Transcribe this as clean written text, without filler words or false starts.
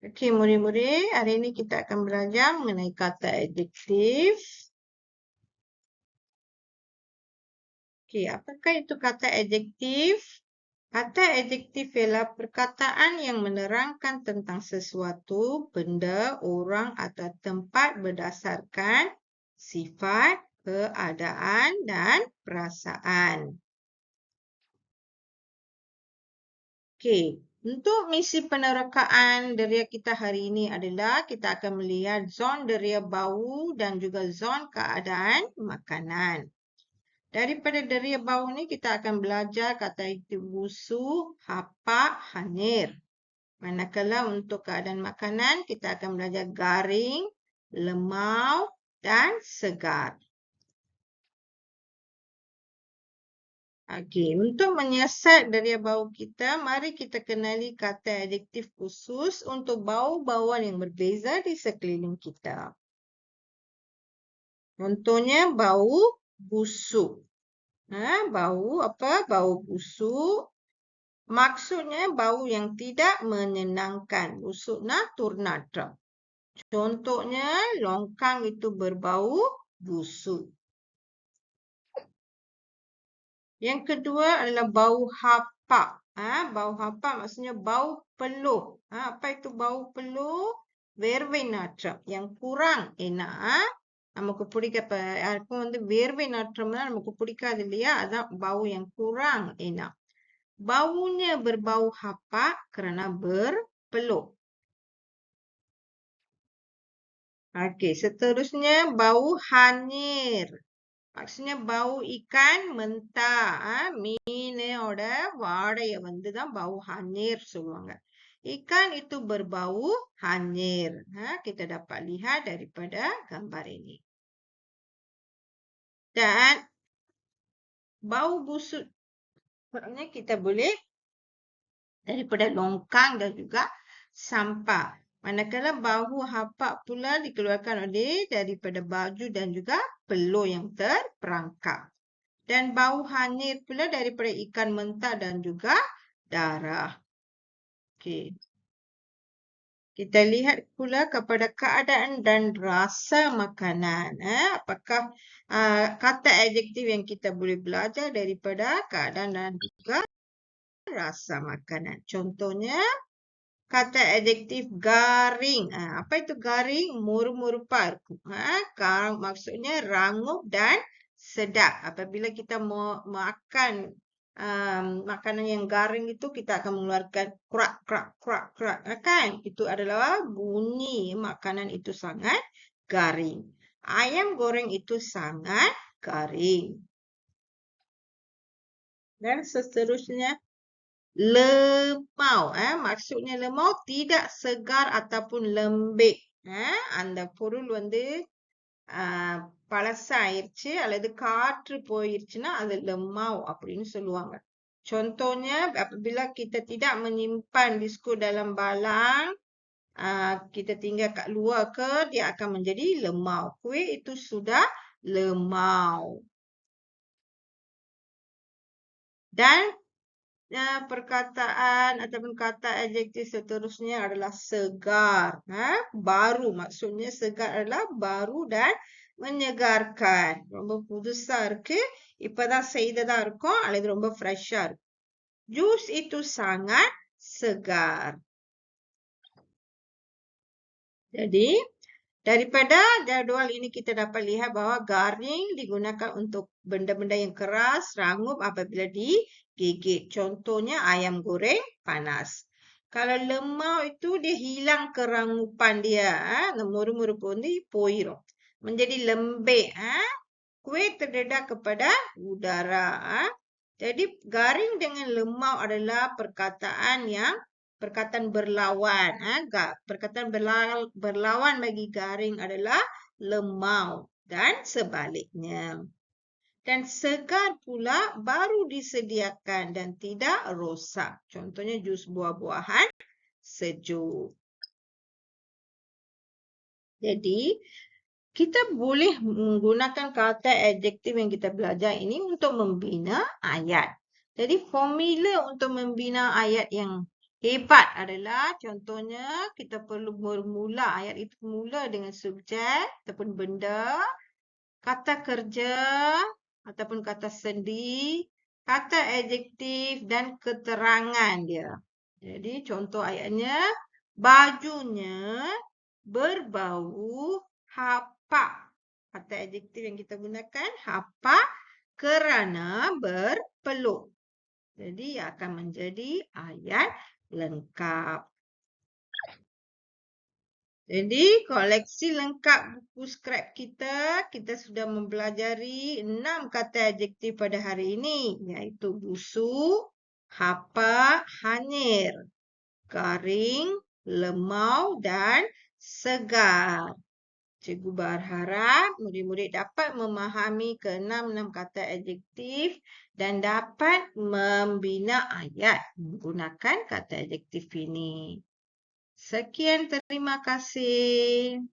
Okey, murid-murid, hari ini kita akan belajar mengenai kata adjektif. Okey, apakah itu kata adjektif? Kata adjektif ialah perkataan yang menerangkan tentang sesuatu, benda, orang atau tempat berdasarkan sifat, keadaan dan perasaan. Okey, untuk misi penerokaan deria kita hari ini adalah kita akan melihat zon deria bau dan juga zon keadaan makanan. Daripada deria bau ni kita akan belajar kata itu busuk, hapak, hanyir. Manakala untuk keadaan makanan kita akan belajar garing, lemau dan segar. Okey, untuk menyiasat deria bau kita, mari kita kenali kata adjektif khusus untuk bau-bauan yang berbeza di sekeliling kita. Contohnya bau busuk. Bau apa? Bau busuk. Maksudnya bau yang tidak menyenangkan. Busuk turnatra. Contohnya longkang itu berbau busuk. Yang kedua adalah bau hapak. Bau hapak maksudnya bau peluh. Apa itu bau peluh? Vervenatra. Yang kurang enak. நமக்கு பிடிக்க யாருக்கும் வேர்வை நாற்றம்னா நமக்கு பிடிக்காது இல்லையா? அதான் bau yang kurang enak. Baunya berbau hapak kerana berpeluh. Okey, seterusnya bau hanyir. Maksudnya bau ikan mentah. மீனோட வாடையை தான் bau hanyir சொல்லுவாங்க. Ikan itu berbau hanyir. Kita dapat lihat daripada gambar ini. Dan bau busuk maknanya kita boleh daripada longkang dan juga sampah. Manakala bau hapak pula dikeluarkan daripada baju dan juga peluh yang terperangkap. Dan bau hanyir pula daripada ikan mentah dan juga darah. Okey. Kita lihat pula kepada keadaan dan rasa makanan. Apakah kata adjektif yang kita boleh belajar daripada keadaan dan juga rasa makanan. Contohnya, kata adjektif garing. Apa itu garing? Murmurpa. Maksudnya rangup dan sedap. Apabila kita makan makanan yang garing itu, kita akan mengeluarkan krak, krak, krak, krak. Kan? Itu adalah bunyi makanan itu sangat garing. Ayam goreng itu sangat garing. Dan seterusnya, lemau. Maksudnya lemau tidak segar ataupun lembik. அந்த பொருள் பழசாயிருச்சு அல்லது காற்று போயிருச்சுன்னா அது lemau அப்படின்னு சொல்லுவாங்க. Contohnya apabila kita tidak menyimpan biskut dalam balang, kita tinggal kat luar ke, dia akan menjadi lemau. Kuih itu sudah lemau. Dan perkataan ataupun kata adjektif seterusnya adalah segar. Baru, maksudnya segar adalah baru dan menyegarkan. ரொம்ப புதுசா இருக்கு. இப்பதான் செய்ததா இருக்கும் அல்லது ரொம்ப ஃப்ரெஷ்ஷா இருக்கு. Jus itu sangat segar. Jadi, daripada jadual ini kita dapat lihat bahawa garing digunakan untuk benda-benda yang keras, rangup apabila digigit. Contohnya ayam goreng panas. Kalau lemau itu dia hilang kerangupan dia. Muru-muru pun போயிரும். Menjadi lembik. Kuih terdedah kepada udara. Jadi garing dengan lemau adalah perkataan berlawan. Perkataan berlawan bagi garing adalah lemau dan sebaliknya. Dan segar pula baru disediakan dan tidak rosak. Contohnya jus buah-buahan sejuk. Jadi, kita boleh menggunakan kata adjektif yang kita belajar ini untuk membina ayat. Jadi, formula untuk membina ayat yang Hebat adalah contohnya kita perlu bermula ayat itu mula dengan subjek ataupun benda, kata kerja ataupun kata sendi, kata adjektif dan keterangan dia. Jadi contoh ayatnya, bajunya berbau hapak. Kata adjektif yang kita gunakan hapak kerana berpeluk. Jadi akan menjadi ayat lengkap. Jadi koleksi lengkap buku skrap kita sudah mempelajari 6 kata adjektif pada hari ini, iaitu busuk, hapak, hanyir, garing, lemau dan segar. Cikgu berharap murid-murid dapat memahami ke-6 kata adjektif dan dapat membina ayat menggunakan kata adjektif ini. Sekian, terima kasih.